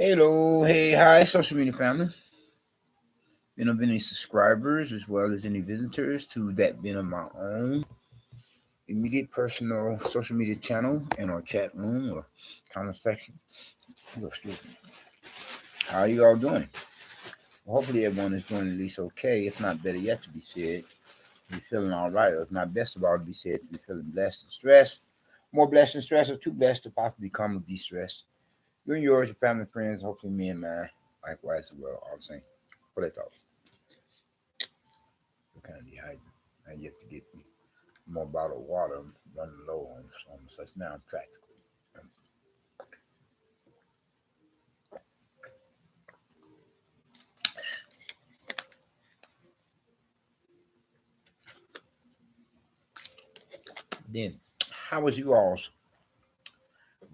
Hello, hey, hi, social media family. Been of any subscribers as well as any visitors to that been of my own immediate personal social media channel in our chat room or comment section. Oh, excuse me. How are you all doing? Well, hopefully everyone is doing at least okay. If not better yet to be said, to be feeling all right, or if not best of all to be said, to be feeling blessed and stressed. More blessed and stressed, or too blessed to possibly come with de-stress. You and yours, your family, friends, hopefully me and mine, likewise as well, all the same. What I thought. I'm kind of dehydrated. I yet to get me more bottled water. I'm running low on some such now. I'm practical. Then, how was you all's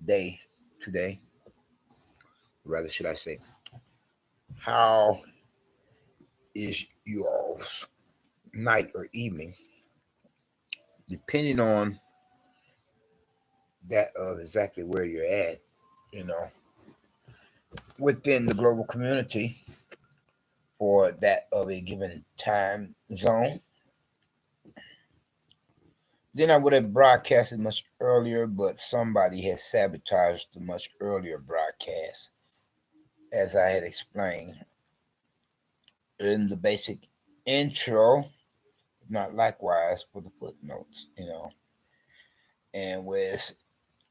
day today? Or rather, should I say, how is you all's night or evening, depending on that of exactly where you're at, you know, within the global community or that of a given time zone? Then I would have broadcasted much earlier, but somebody has sabotaged the much earlier broadcast, as I had explained in the basic intro, not likewise for the footnotes, And with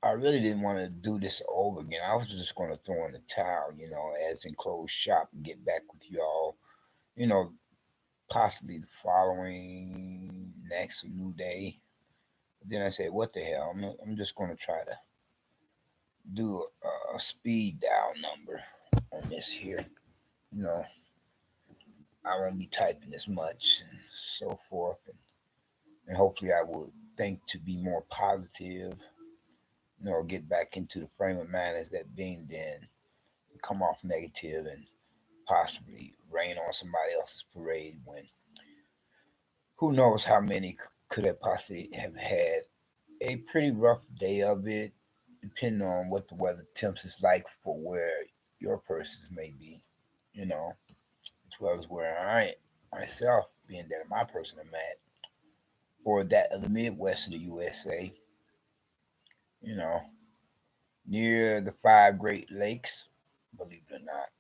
I really didn't want to do this over again. I was just going to throw in the towel, as in close shop and get back with y'all, you know, possibly the following next new day. But then I said, what the hell? I'm just going to try to do a speed dial number on this here. You know, I won't be typing as much and so forth. And hopefully I would think to be more positive, get back into the frame of mind as that being, then come off negative and possibly rain on somebody else's parade when who knows how many could have possibly have had a pretty rough day of it, depending on what the weather temps is like for where your persons may be, you know, as well as where I myself, being that my person am at, or that of the Midwest of the USA, you know, near the five Great Lakes, believe it or not.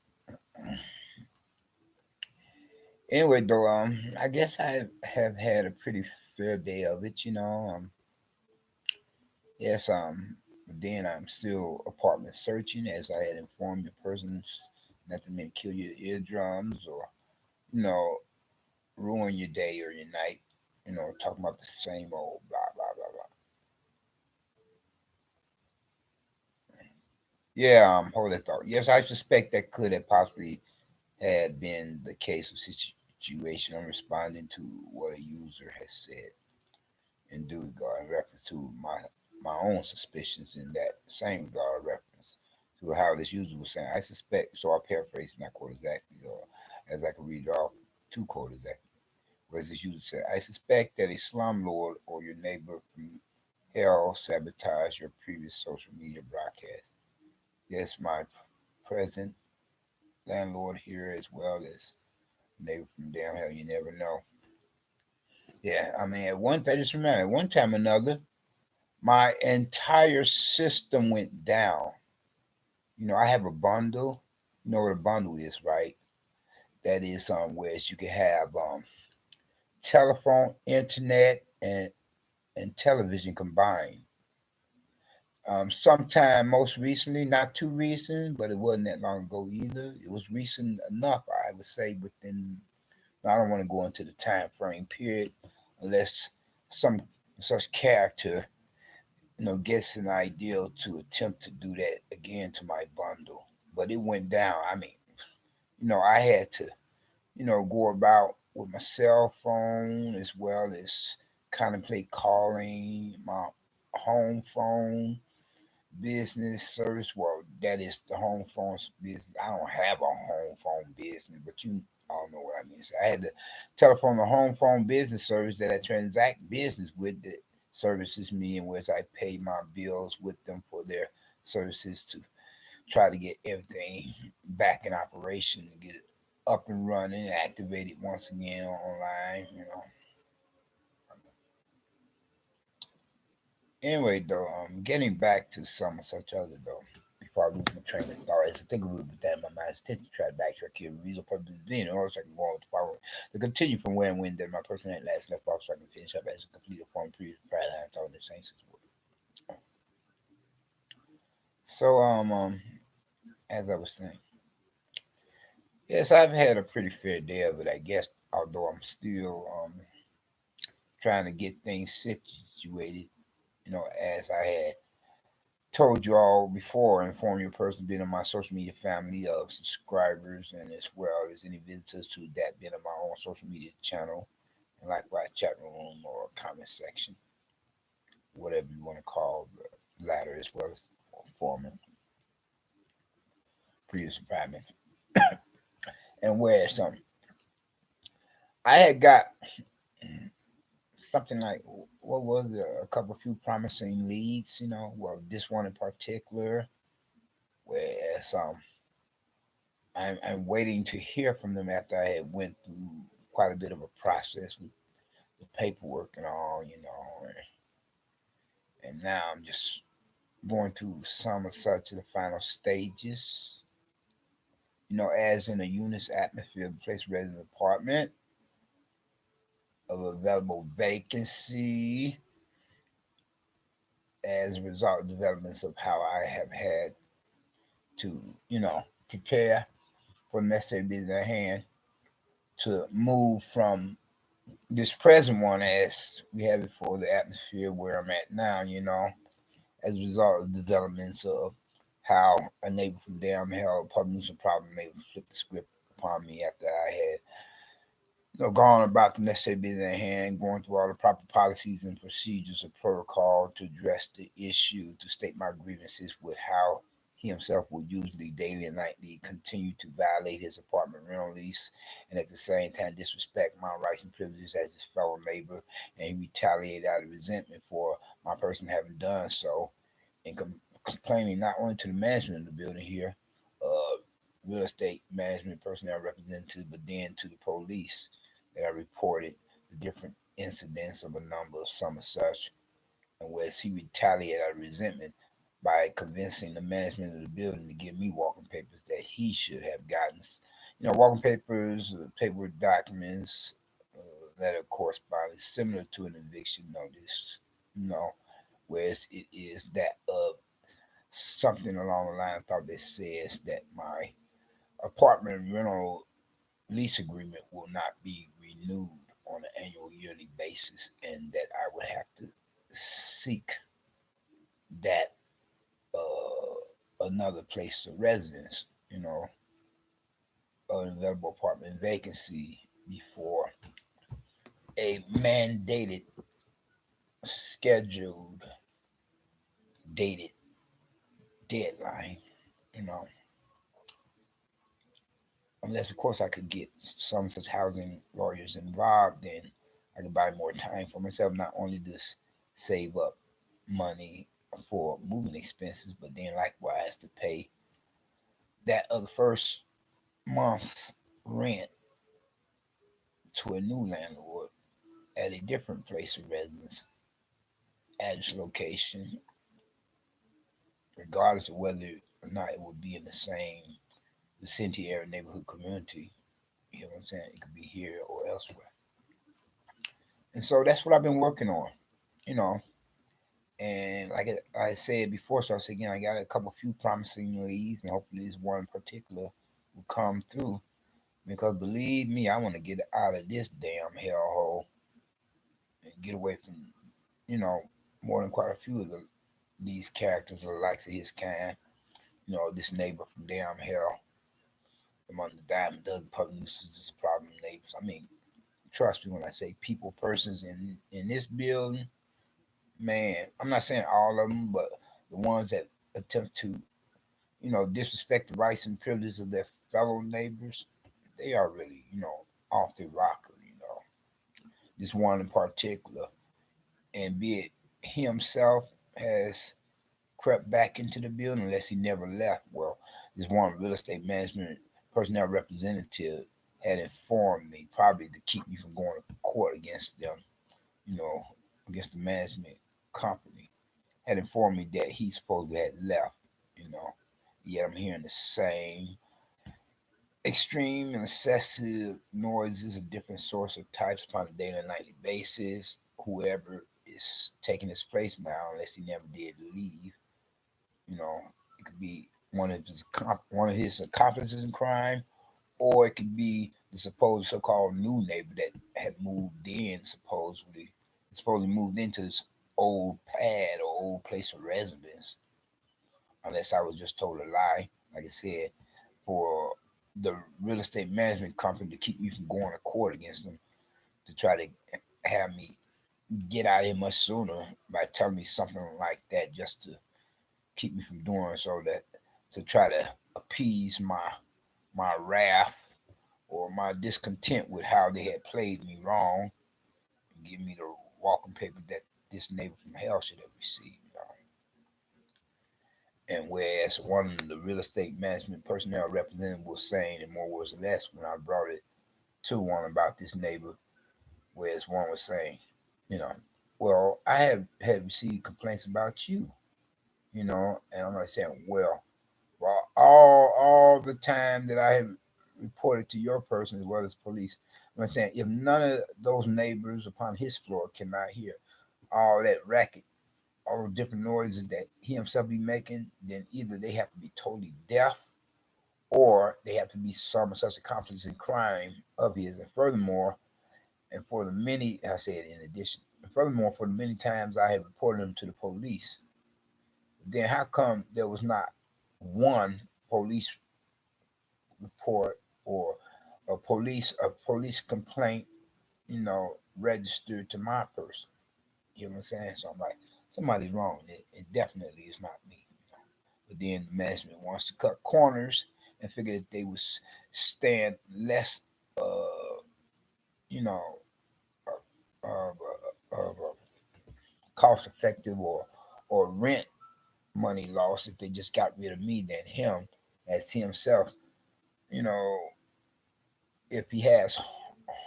Anyway, though, I guess I have had a pretty fair day of it, Yes, then I'm still apartment searching, as I had informed your persons, nothing may kill your eardrums or, you know, ruin your day or your night, talking about the same old blah, blah, blah, blah. Yeah, hold that thought. Yes, I suspect that could have possibly had been the case of situation. I'm responding to what a user has said in due regard in reference to my own suspicions in that same regard reference to how this user was saying. I suspect, so I'll paraphrase, not quote exactly, or as I can read it off, to quote exactly. Whereas this user said, I suspect that a slumlord or your neighbor from hell sabotaged your previous social media broadcast. Yes, my present landlord here as well as neighbor from down hell, you never know. Yeah, I mean, I just remember, at one time or another, my entire system went down. I have a bundle. You know what a bundle is, right? That is where you can have telephone, internet, and television combined. Sometime most recently, not too recent, but it wasn't that long ago either. It was recent enough, I would say, within. I don't want to go into the time frame period unless some such character gets an idea to attempt to do that again to my bundle. But it went down. I mean, I had to, go about with my cell phone as well as contemplate calling my home phone business service. Well, that is the home phone business. I don't have a home phone business, but you all know what I mean. So I had to telephone the home phone business service that I transact business with that services me, in which I pay my bills with them for their services to try to get everything back in operation, get it up and running, activated once again online. Anyway, though, getting back to some such other though, before I lose my train of thought, as I think about that in my mind's attention, to try to backtrack here, reason purpose being, or else I can go on with the power to continue from where and when that my person had last left off, so I can finish up as a complete form previous prior lines on the saints as well. So, as I was saying, yes, I've had a pretty fair day of it, I guess. Although I'm still trying to get things situated, as I had told you all before, inform your person being in my social media family of subscribers and as well as any visitors to that being in my own social media channel and likewise chat room or comment section, whatever you want to call the latter as well as former previous environment. And where I had got something like what was it, a couple few promising leads, well this one in particular, whereas I'm waiting to hear from them after I had went through quite a bit of a process with the paperwork and all, and now I'm just going through some of such of the final stages, as in a unit's atmosphere, place resident apartment of available vacancy as a result of developments of how I have had to, prepare for the necessary business at hand to move from this present one as we have it for the atmosphere where I'm at now, as a result of developments of how a neighbor from Damn Hell, public nuisance problem, able to flip the script upon me after I had, gone about the necessary business at hand, going through all the proper policies and procedures of protocol to address the issue, to state my grievances with how he himself will usually daily and nightly continue to violate his apartment rental lease and at the same time disrespect my rights and privileges as his fellow neighbor, and he retaliated out of resentment for my person having done so, and complaining not only to the management of the building here, uh, real estate management personnel representatives, but then to the police that I reported the different incidents of a number of some as such, and where he retaliated out of resentment by convincing the management of the building to give me walking papers that he should have gotten. Walking papers, paperwork documents, letter of correspondence similar to an eviction notice, whereas it is that of something along the line thought that says that my apartment rental lease agreement will not be renewed on an annual yearly basis and that I would have to seek that another place of residence, an available apartment vacancy before a mandated, scheduled, dated deadline, you know, unless of course I could get some such housing lawyers involved, then I could buy more time for myself, not only just save up money for moving expenses, but then likewise to pay that of the first month's rent to a new landlord at a different place of residence at its location, regardless of whether or not it would be in the same vicinity area neighborhood community. You know what I'm saying? It could be here or elsewhere. And so that's what I've been working on, you know. And like I said before, so I said again, I got a couple few promising leads, and hopefully this one in particular will come through. Because believe me, I want to get out of this damn hellhole and get away from, you know, more than quite a few of these characters, the likes of his kind. This neighbor from damn hell among the diamond dozen public nuisance problem neighbors. I mean, trust me when I say people, persons in this building, man. I'm not saying all of them, but the ones that attempt to, disrespect the rights and privileges of their fellow neighbors, they are really, off the rocker. This one in particular, and be it he himself has crept back into the building unless he never left. Well, this one real estate management personnel representative had informed me, probably to keep me from going to court against them, you know, against the management company, had informed me that he supposedly had left, you know. Yet I'm hearing the same extreme and excessive noises of different sorts of types upon a daily and nightly basis. Whoever is taking his place now, unless he never did leave, you know, it could be one of his accomplices in crime, or it could be the supposed so-called new neighbor that had moved in, supposedly moved into this old pad or old place of residence. Unless I was just told a lie, like I said, for the real estate management company to keep me from going to court against them, to try to have me get out of here much sooner by telling me something like that, just to keep me from doing so, that to try to appease my wrath or my discontent with how they had played me wrong, and give me the walking paper that this neighbor from hell should have received. And whereas one of the real estate management personnel representative was saying in more words or less when I brought it to one about this neighbor, whereas one was saying, you know, well, I have had received complaints about you, and I'm not saying, well, all the time that I have reported to your person as well as police, I'm saying if none of those neighbors upon his floor cannot hear all that racket, all the different noises that he himself be making, then either they have to be totally deaf or they have to be some such accomplice in crime of his. And furthermore, and for the many, I said in addition, and furthermore, for the many times I have reported him to the police, then how come there was not one police report or a police complaint, registered to my person? You know what I'm saying? So I'm like, somebody's wrong. It definitely is not me. But then management wants to cut corners and figure that they would stand less, uh, you know, of cost effective or rent money lost if they just got rid of me than him, as he himself, you know, if he has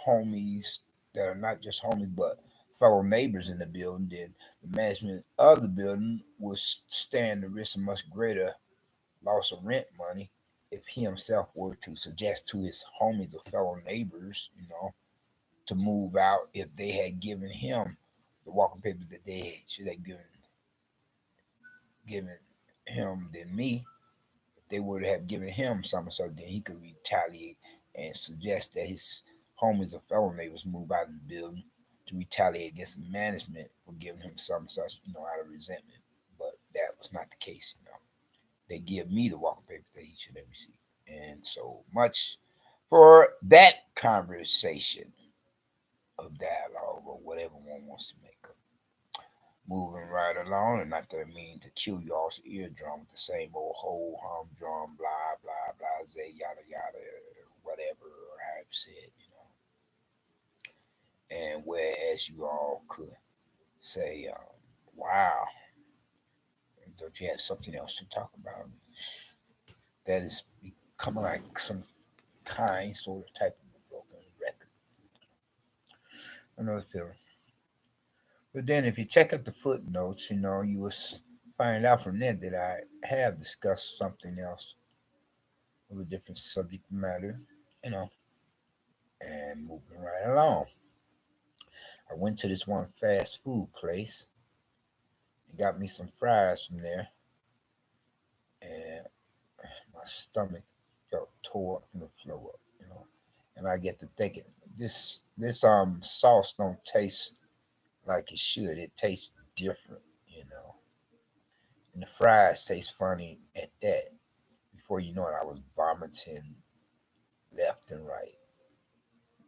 homies that are not just homies but fellow neighbors in the building, then the management of the building will stand the risk of much greater loss of rent money if he himself were to suggest to his homies or fellow neighbors, to move out if they had given him the walking papers that they should have given him than me. If they would have given him something so then he could retaliate and suggest that his homies or fellow neighbors move out of the building to retaliate against the management for giving him some such, out of resentment. But that was not the case. They give me the walking papers that he should have received. And so much for that conversation of dialogue or whatever one wants to make of. Moving right along, and not that I mean to kill y'all's eardrum with the same old ho humdrum, blah, blah, blah, zay, yada, yada, whatever, or how you said. And whereas you all could say, wow, don't you have something else to talk about? That is becoming like some kind, sort of type of broken record. I know it's feeling. But then if you check out the footnotes, you will find out from there that I have discussed something else of a different subject matter, you know, and moving right along. I went to this one fast food place and got me some fries from there, and my stomach felt tore up from the floor up. And I get to thinking, this sauce don't taste like it should. It tastes different, and the fries taste funny at that. Before you know it, I was vomiting left and right,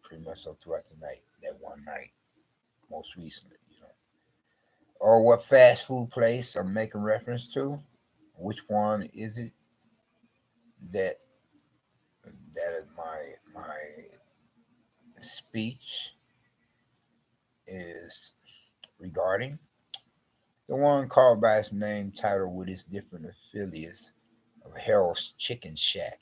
pretty much so throughout the night. That one night, most recently. Or what fast food place I'm making reference to? Which one is it that that is my speech is regarding? The one called by its name title with its different affiliates of Harold's Chicken Shack.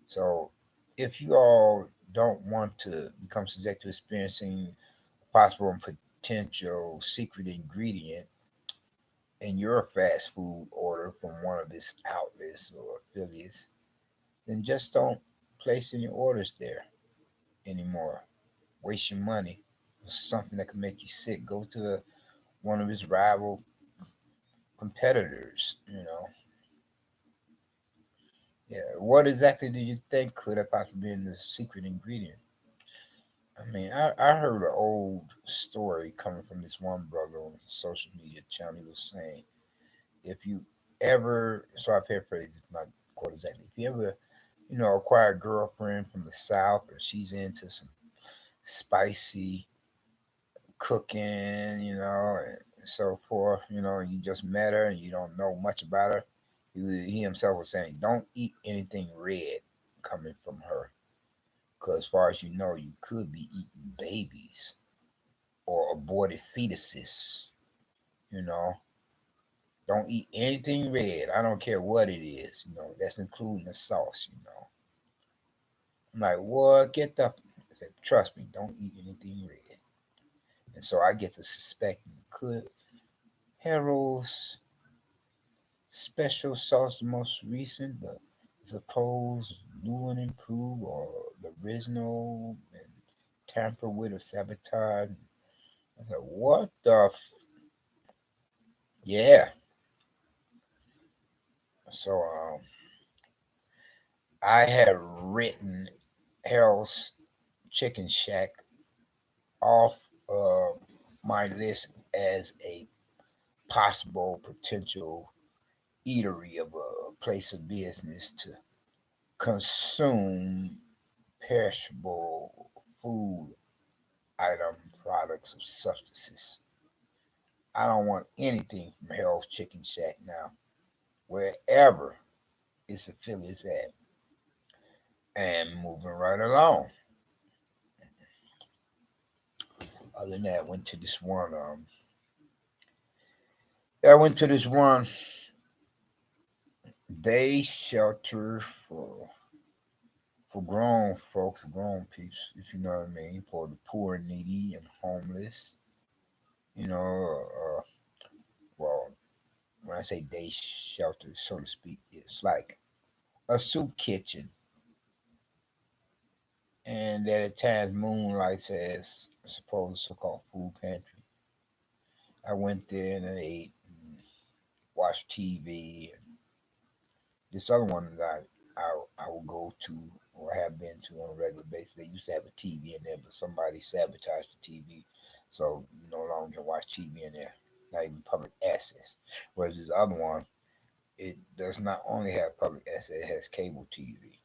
So if you all don't want to become subject to experiencing possible and potential secret ingredient in your fast food order from one of its outlets or affiliates, then just don't place any orders there anymore. Waste your money for something that could make you sick. Go to one of its rival competitors. Yeah, what exactly do you think could have possibly been the secret ingredient? I mean, I heard an old story coming from this one brother on social media channel. He was saying, if you ever, so I paraphrase it, not quote exactly, if you ever, acquire a girlfriend from the South and she's into some spicy cooking, and so forth, and you just met her and you don't know much about her, he himself was saying, don't eat anything red coming from her. Because as far as you know, you could be eating babies or aborted fetuses. You know, don't eat anything red. I don't care what it is. That's including the sauce. I'm like, what? Get the. I said, trust me, don't eat anything red. And so I get to suspect could Harold's special sauce, the most recent, the supposed new and improved, or the original and tamper with or sabotage. I said, what the? Yeah. So I had written Harold's Chicken Shack off my list as a possible potential eatery of a place of business to consume perishable food item products of substances. I don't want anything from Harold's Chicken Shack now, wherever its affiliates at. And moving right along. Other than that, I went to this one day shelter for grown folks, grown peeps, if you know what I mean, for the poor and needy and homeless. You know, well, when I say day shelter, so to speak, it's like a soup kitchen, and that at times moonlights as supposed so-called food pantry. I went there and I ate, and watched TV. And this other one that I will go to or have been to on a regular basis. They used to have a TV in there, but somebody sabotaged the TV, so you no longer can watch TV in there. Not even public access. Whereas this other one, it does not only have public access; it has cable TV.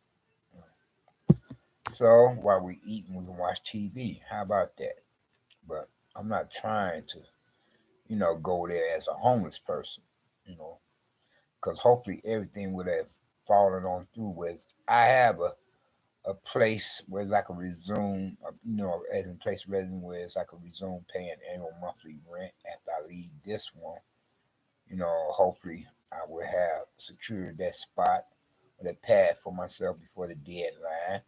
So while we eating, we can watch TV. How about that? But I'm not trying to go there as a homeless person. You know, because hopefully everything would have fallen on through. With I have a place where it's like a resume, as in place resident where it's like a resume paying annual monthly rent after I leave this one. Hopefully I will have secured that spot or that pad for myself before the deadline.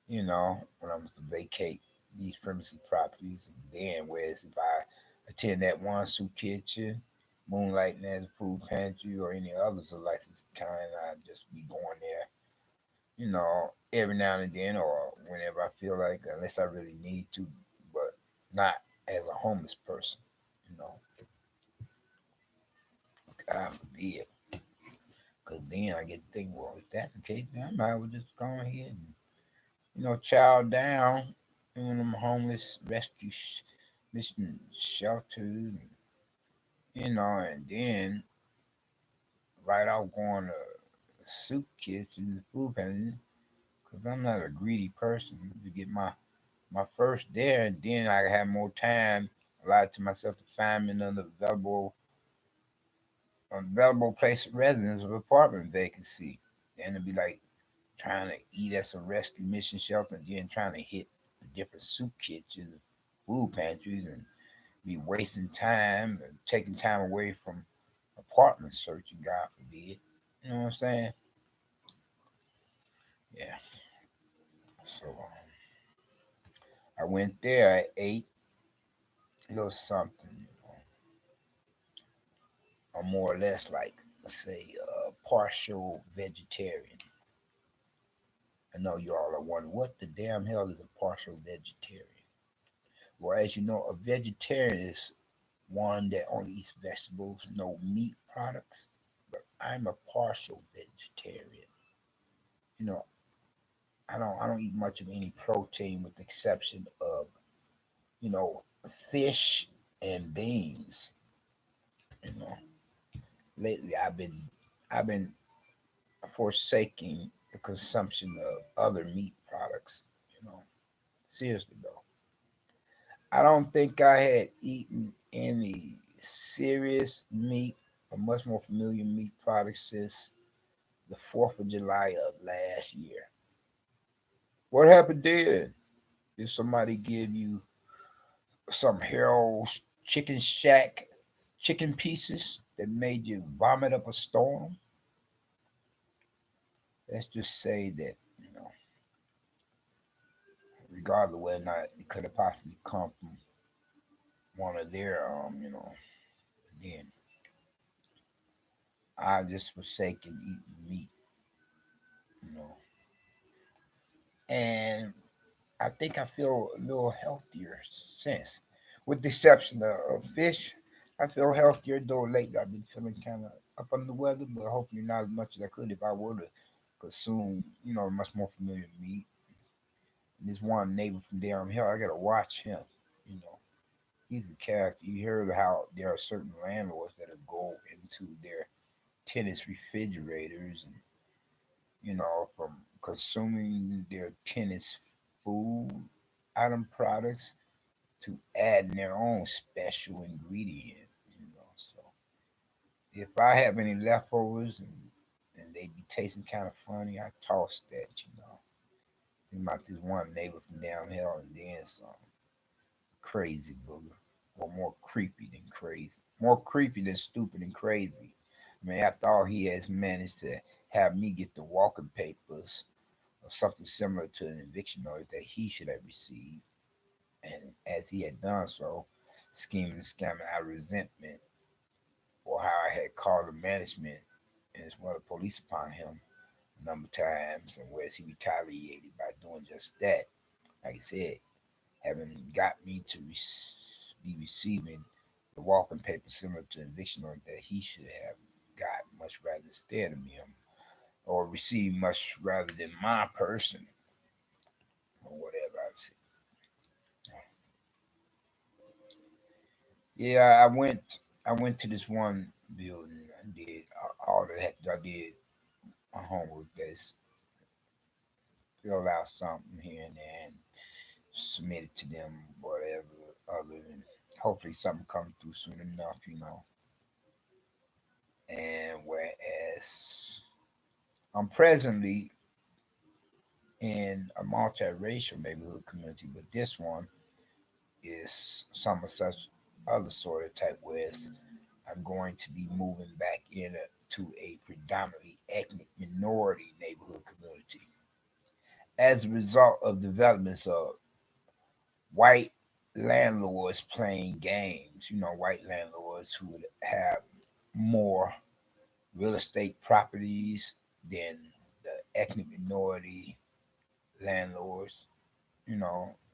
When I'm to vacate these premises properties, and then whereas if I attend that one soup kitchen, moonlighting as a food pantry, or any others of licensed kind, I just be going there every now and then or whenever I feel like, unless I really need to, but not as a homeless person, you know, God forbid. Because then I get to think, well, if that's the case, then I might as well just go ahead and chow down in them homeless rescue mission shelters, and then right out going to soup kitchen, food pantry, because I'm not a greedy person to get my first there, and then I have more time allotted to myself to find me another available place of residence of apartment vacancy. Then it'd be like trying to eat at some rescue mission shelter and then trying to hit the different soup kitchens, food pantries, and be wasting time and taking time away from apartment searching, God forbid. You know what I'm saying? Yeah. So I went there, I ate a little something, I'm more or less like, let's say, partial vegetarian. I know you all are wondering what the damn hell is a partial vegetarian? Well, as you know, a vegetarian is one that only eats vegetables, no meat products. But I'm a partial vegetarian. You know, I don't eat much of any protein with the exception of, you know, fish and beans. You know, lately I've been forsaking the consumption of other meat products. You know, seriously though, I don't think I had eaten any serious meat or much more familiar meat products since the 4th of July of last year. What happened then? Did somebody give you some Harold's Chicken Shack chicken pieces that made you vomit up a storm? Let's just say that, regardless of whether or not it could have possibly come from one of their, then I just forsaken eating meat, you know. And I think I feel a little healthier since, with the exception of fish. I feel healthier, though lately I've been feeling kind of up under the weather, but hopefully not as much as I could if I were to consume, much more familiar meat. And this one neighbor from down here, I gotta watch him. You know, he's a character. You heard how there are certain landlords that go into their tenants' refrigerators and from consuming their tenants' food item products to adding their own special ingredient. So if I have any leftovers and they be tasting kind of funny, I toss that. Think about this one neighbor from down here and then some crazy booger, or more creepy than crazy, more creepy than stupid and crazy. I mean, after all, he has managed to have me get the walking papers or something similar to an eviction notice that he should have received. And as he had done so, scheming and scamming out of resentment for how I had called the management and as well the police upon him a number of times, and whereas he retaliated by doing just that. Like I said, having got me to be receiving the walking paper similar to an eviction order that he should have got much rather instead of me, or received much rather than my person or whatever. I was Yeah, I went to this one building and did all that. I did my homework. That's fill out something here and there and submit it to them, whatever. Other than hopefully something comes through soon enough. And whereas I'm presently in a multiracial neighborhood community, but this one is some of such other sort of type. Whereas I'm going to be moving back to a predominantly ethnic minority neighborhood community as a result of developments of white landlords playing games. White landlords who would have more real estate properties than the ethnic minority landlords.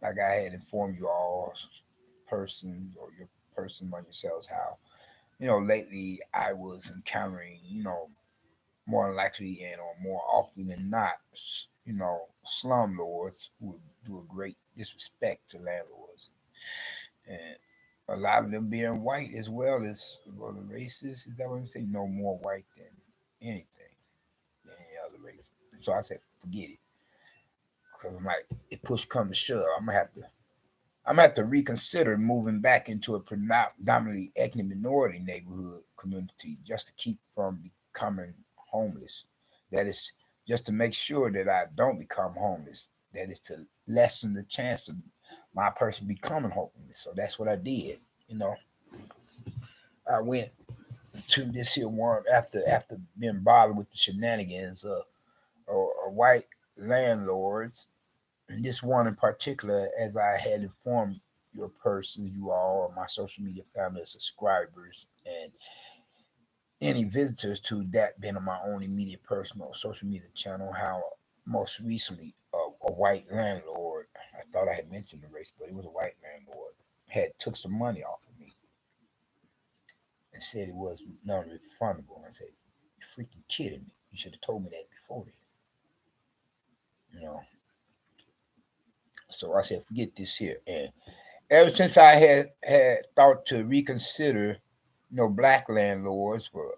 Like I had informed you all, persons or your person among yourselves, how lately I was encountering more likely and or more often than not, slumlords who would do a great disrespect to landlords, and a lot of them being white as well as well the races. Is that what I'm saying? No more white than anything, than any other race. So I said, forget it, because I'm like, if push come to shove, I'm gonna have to reconsider moving back into a predominantly ethnic minority neighborhood community just to keep from becoming homeless. That is just to make sure that I don't become homeless. That is to lessen the chance of my person becoming homeless. So that's what I did. You know, I went to this here one after being bothered with the shenanigans of white landlords, and this one in particular, as I had informed your persons, you all, or my social media family, subscribers, and any visitors to that being on my own immediate personal social media channel, how most recently a white landlord, I thought I had mentioned the race, but it was a white landlord, had took some money off of me and said it was non-refundable. I said, "You freaking kidding me? You should have told me that before then." You know. So I said, forget this here. And ever since I had thought to reconsider, black landlords for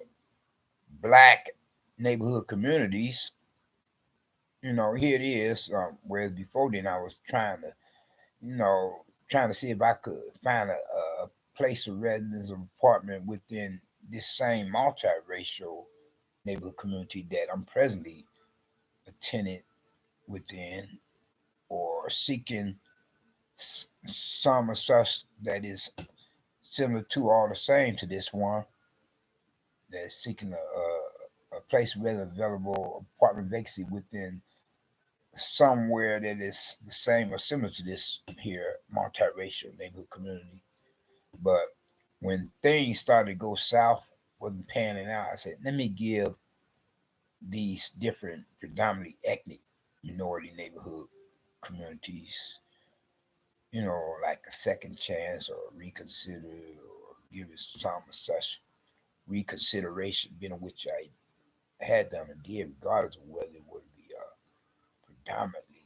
black neighborhood communities, here it is. Whereas before then, I was trying to see if I could find a place of residence or apartment within this same multiracial neighborhood community that I'm presently a tenant within, or seeking some of such that is similar to, all the same to this one, that's seeking a place readily available apartment vacancy within somewhere that is the same or similar to this here multiracial neighborhood community. But when things started to go south, wasn't panning out, I said, let me give these different predominantly ethnic minority neighborhood communities, like a second chance, or reconsider, or give it some such reconsideration, which I had done and did, regardless of whether it would be a predominantly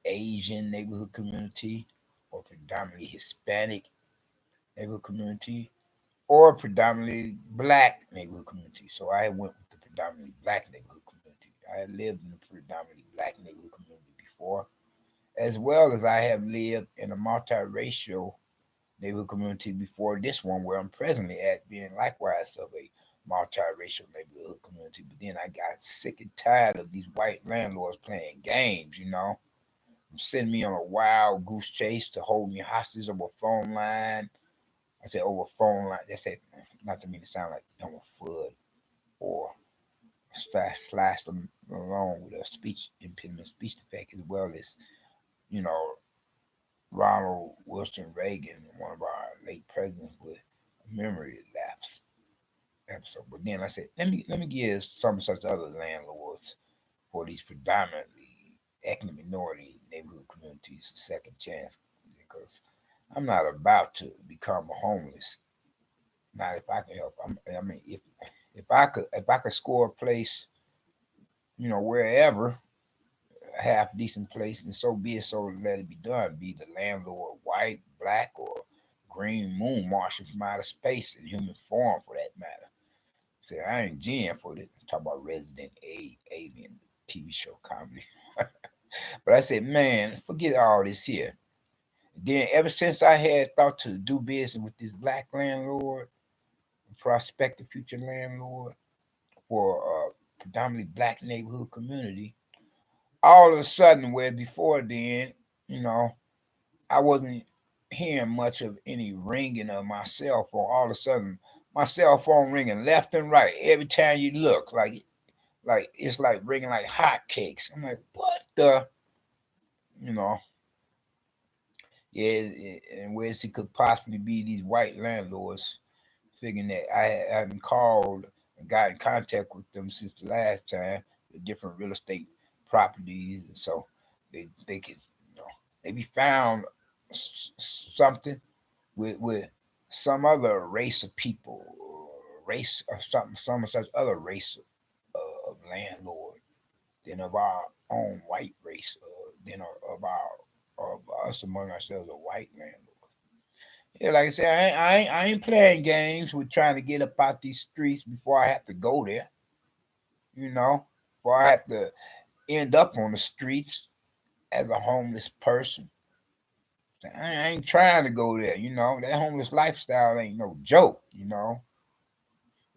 Asian neighborhood community, or predominantly Hispanic neighborhood community, or predominantly black neighborhood community. So I went with the predominantly black neighborhood community. I had lived in a predominantly black neighborhood community before, as well as I have lived in a multiracial neighborhood community before this one, where I'm presently at, being likewise of a multiracial neighborhood community. But then I got sick and tired of these white landlords playing games, sending me on a wild goose chase to hold me hostage over a phone line. I said over a phone line. They said, not to mean to sound like I'm a foot, or slash them along with a speech impediment, speech defect, as well as, you know, Ronald Wilson Reagan, one of our late presidents, with memory lapse episode. But then I said, let me give some such other landlords for these predominantly ethnic minority neighborhood communities a second chance, because I'm not about to become a homeless. Not if I can help. I mean, if I could score a place, wherever, a half decent place, and so be it. So let it be done. Be the landlord white, black, or green moon Martian from outer space in human form, for that matter. Say, I ain't GM for this. Talk about Resident Alien TV show comedy. But I said, man, forget all this here. Then ever since I had thought to do business with this black landlord, prospective future landlord, for a predominantly black neighborhood community, all of a sudden, where before then, you know, I wasn't hearing much of any ringing of my cell phone. All of a sudden, my cell phone ringing left and right every time you look, like it's like ringing like hotcakes. I'm like, what the, you know? Yeah, and where's it could possibly be these white landlords, figuring that I hadn't called and got in contact with them since the last time, the different real estate properties, and so they could, maybe found something with some other race of people, or race or something, some such other race of landlord than of our own white race, than of us among ourselves, a white landlord. Yeah, like I said, I ain't playing games with trying to get up out these streets before I have to go there. You know, before I have to end up on the streets as a homeless person. I ain't trying to go there. That homeless lifestyle ain't no joke. That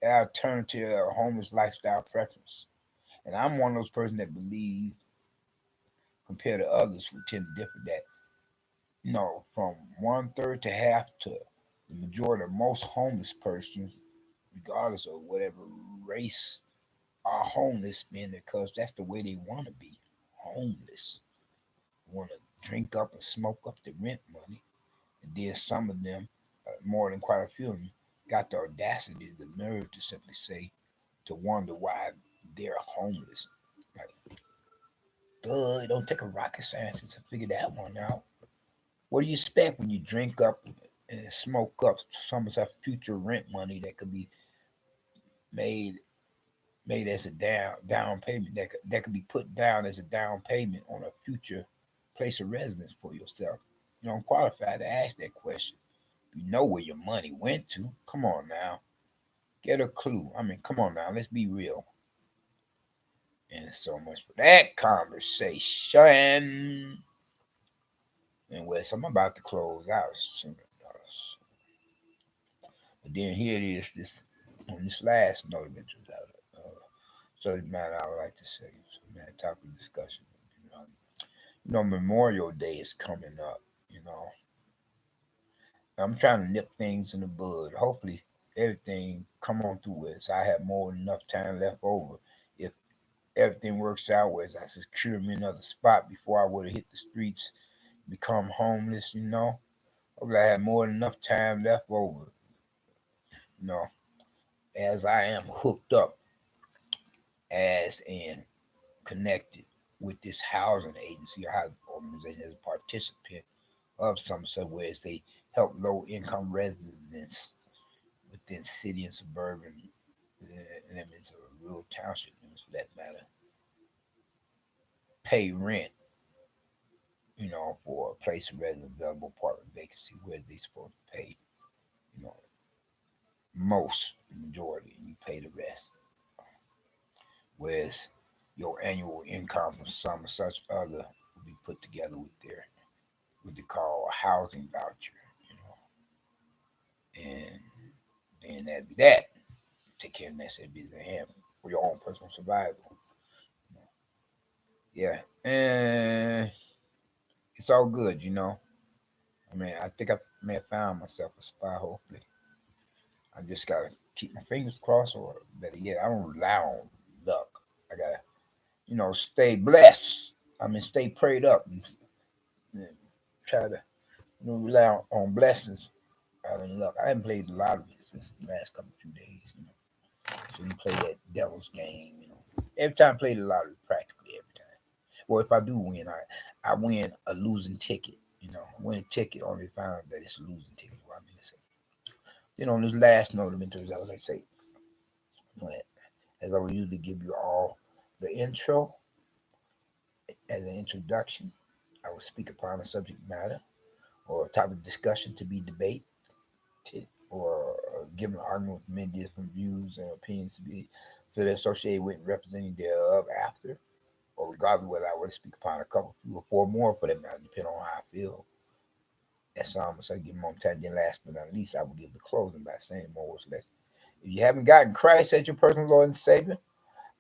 alternative homeless lifestyle preference. And I'm one of those persons that believe, compared to others who tend to differ, that from one third to half to The majority of most homeless persons, regardless of whatever race, are homeless, man, because that's the way they want to be. Homeless. Want to drink up and smoke up the rent money. And then some of them, more than quite a few of them, got the audacity, the nerve to simply say, to wonder why they're homeless. Like, duh, it don't take a rocket scientist to figure that one out. What do you expect when you drink up and smoke up some of that future rent money that could be made made as a down payment that could be put down as a down payment on a future place of residence for yourself? You don't qualify to ask that question. You know where your money went to. Come on now. Get a clue. I mean, come on now. Let's be real. And so much for that conversation. And Wes, I'm about to close out soon. But then here it is, this on this last note of interest out subject matter I would like to say. So man, topic discussion. You know, Memorial Day is coming up, you know. I'm trying to nip things in the bud. Hopefully everything come on through with. So I have more than enough time left over. If everything works out where I secure me another spot before I would have hit the streets, become homeless, you know. Hopefully I have more than enough time left over, you know, as I am hooked up as in connected with this housing agency or housing organization as a participant of some sort, whereas they help low income residents within city and suburban limits or rural township limits for that matter pay rent, for a place of residence available apartment vacancy where they supposed to pay, you know, most, the majority, and you pay the rest. Whereas your annual income from some such other will be put together with their what they call a housing voucher, you and then that'd be that. Take care of that said business at hand for your own personal survival. You know. Yeah, and it's all good. I mean, I think I may have found myself a spot. Hopefully, I just gotta keep my fingers crossed, or better yet, I don't rely on luck. I gotta, stay blessed. I mean, stay prayed up and try to rely on blessings rather than luck. I haven't played the lottery since the last couple few days. So you play that devil's game. Every time I play the lottery, practically every time. Well, if I do win, I win a losing ticket. Win a ticket only found that it's a losing ticket. What I mean to say. Then on this last note of interest, I was like say, as I would usually give you all the intro as an introduction, I will speak upon a subject matter or a topic of discussion to be debated or given an argument with many different views and opinions to be further associated with and representing thereof after, or regardless whether I were to speak upon a couple, few, or four more for that matter, depending on how I feel. That's almost I give more time. Then last but not least, I will give the closing by saying more or less. If you haven't gotten Christ as your personal Lord and Savior,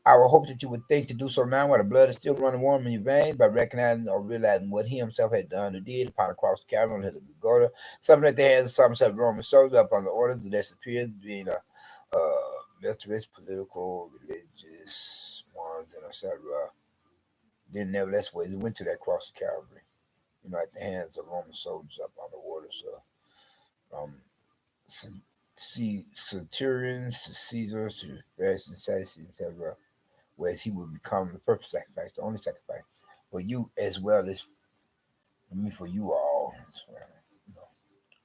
I will hope that you would think to do so now while the blood is still running warm in your veins by recognizing or realizing what he himself had done or did upon the cross of Calvary on the hill of Golgotha. Something that they had some set of Roman soldiers up on the orders of their superiors, being militarist, political, religious ones, and etc. Then nevertheless, they went to that cross of Calvary, at the hands of Roman soldiers up on the orders from centurions to Caesars to Pharisees and Sadducees, etc., whereas he would become the perfect sacrifice, the only sacrifice for you as well as for me, for you all. So,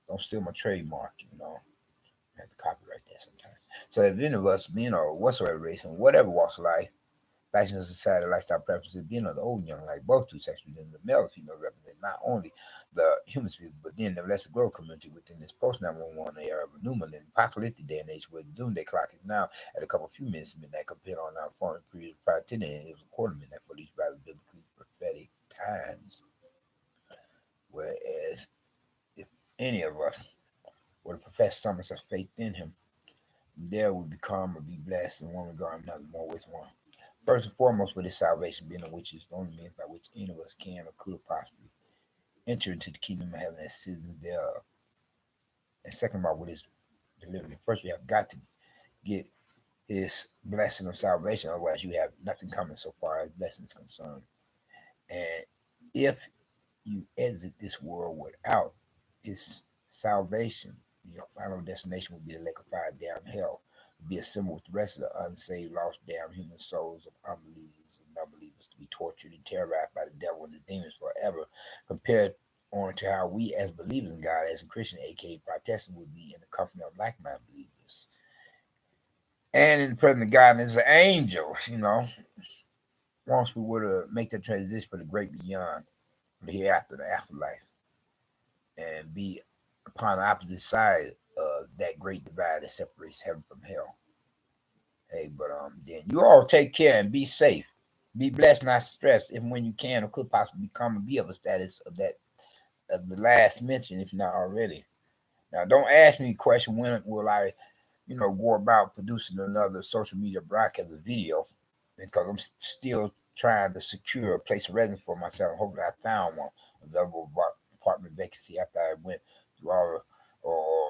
don't steal my trademark. I have to copyright that sometimes. So if any of us, whatsoever race and whatever walks of life, fashion, society, lifestyle preferences, being of the old and young, like both two sexes within the male and female represent not only the human species, but then the lesser growth community within this post 911 era of a new millennium, apocalyptic day and age where the doomsday clock is now at a couple few minutes to midnight compared on our foreign period prior to then, it was a quarter midnight for these rather biblically prophetic times. Whereas if any of us were to profess some of faith in him, there would become or be blessed in one regard or another, more ways one. First and foremost, with his salvation being of which is the only means by which any of us can or could possibly enter into the kingdom of heaven as citizens thereof. And second about what is delivered. First, you have got to get his blessing of salvation. Otherwise, you have nothing coming so far as blessing is concerned. And if you exit this world without his salvation, your final destination will be the lake of fire, down hell. Will be a symbol with the rest of the unsaved, lost, damned human souls of unbelievers and non-believers to be tortured and terrorized by the devil and the demons forever. Compared on to how we, as believers in God, as a Christian, aka Protestant, would be in the company of like-minded believers. And in the presence of God, and as an angel, once we were to make the transition for the great beyond, the hereafter, the afterlife, and be upon the opposite side of that great divide that separates heaven from hell. Hey, but then you all take care and be safe. Be blessed, not stressed, if when you can or could possibly become and be of a status of that of the last mention, if not already. Now, don't ask me a question when will I, go about producing another social media broadcast of video because I'm still trying to secure a place of residence for myself. Hopefully, I found one available apartment vacancy after I went through all or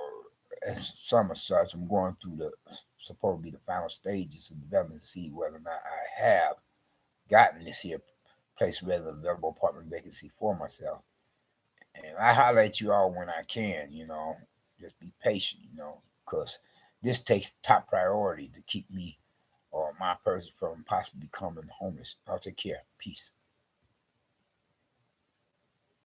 as summer such. I'm going through the supposed to be the final stages of development to see whether or not I have gotten this here place of residence available apartment vacancy for myself. And I holler at you all when I can, just be patient, because this takes top priority to keep me or my person from possibly becoming homeless. I'll take care. Peace.